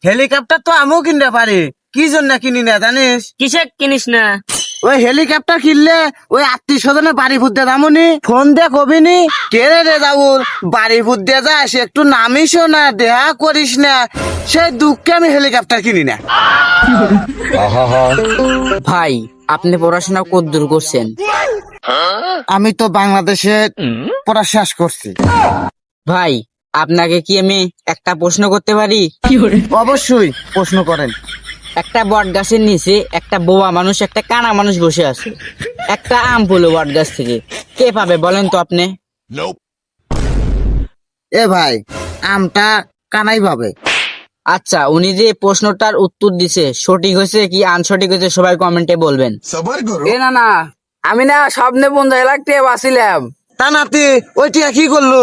Helicopter তো আমিও কিনতে পারি, কি জন্য কিনি না জানিস? কিসে কিনিস না? ওই হেলিকপ্টার কিনলে ওই আত্মীয় স্বজনে বাড়ি ফুটতে যামুনি, ফোন দিয়ে কবিনি কে রে যাবুল বাড়ি ফুটতে যাস একটু নামিসও না, দেখা করিস না, সেই দুঃখে আমি হেলিকপ্টার কিনি না। ভাই আপনি পড়াশোনা কতদূর করছেন? আমি তো বাংলাদেশে পড়া শেষ করছি। ভাই আপনাকে কি আমি একটা প্রশ্ন করতে পারি? অবশ্যই প্রশ্ন করেন। একটা বট গাছের নিচে একটা বোবা মানুষ একটা কানা মানুষ বসে আছে, একটা আম পড়লো বট গাছ থেকে, কে পাবে বলেন তো আপনি? এ ভাই, আমটা কানাই পাবে। আচ্ছা, উনি যে প্রশ্নটার উত্তর দিছে সঠিক হয়েছে কি আনসঠিক হয়েছে সবাই কমেন্টে বলবেন। এ না না, আমি না স্বপ্নে 50 লাখ টাকা বাঁচিলাম। তা নাতি ওইটা কি করলো?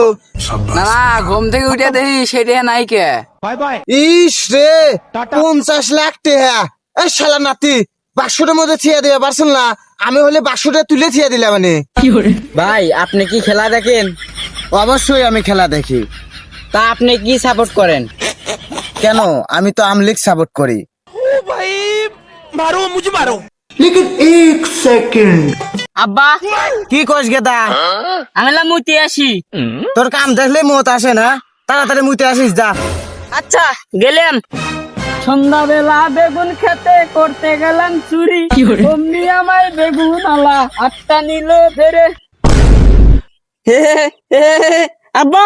না না, ঘুম থেকে উঠে দেখি সেটা নাই কে। ইস রে, 50 লাখ টাকা! এই শালা নাতি, বাক্সটার মধ্যে থিয়া দিয়ে পারছেন না, আমি হলে বাক্সটা তুলে থিয়া দিলাম মানে। ভাই আপনি কি খেলা দেখেন? অবশ্যই আমি খেলা দেখি। তা আপনি কি সাপোর্ট করেন? কেন, আমি তো আমলিগ সাপোর্ট করি। আব্বা কি কইস গেদা? আমি মুইতে আসি। তোর কাম দেখলে মত আসে না, তাড়াতাড়ি মুইতে আসিস যা। আচ্ছা গেলাম। সন্ধ্যাবেলা বেগুন খেতে করতে গেলাম চুরি, অমনি আমার বেগুন আলা আটটা নিল ফেরে। আব্বা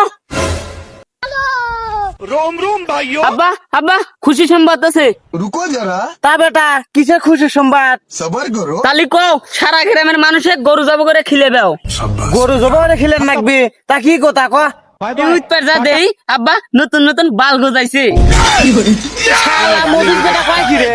আব্বা আব্বা, খুশি সংবাদ আছে। रुको जरा তা বেটা, কিসের খুশি সংবাদ? सबर करो। তালি কও সারা গ্রামের মানুষে গরু জব করে খিলে দাও। গরু জবাই খিলেন নাকবি, তা কি কথা ক? উৎপার যা দেই আব্বা, নতুন নতুন বাল গজাইছে। শালা মদির বেটা কয় কি রে?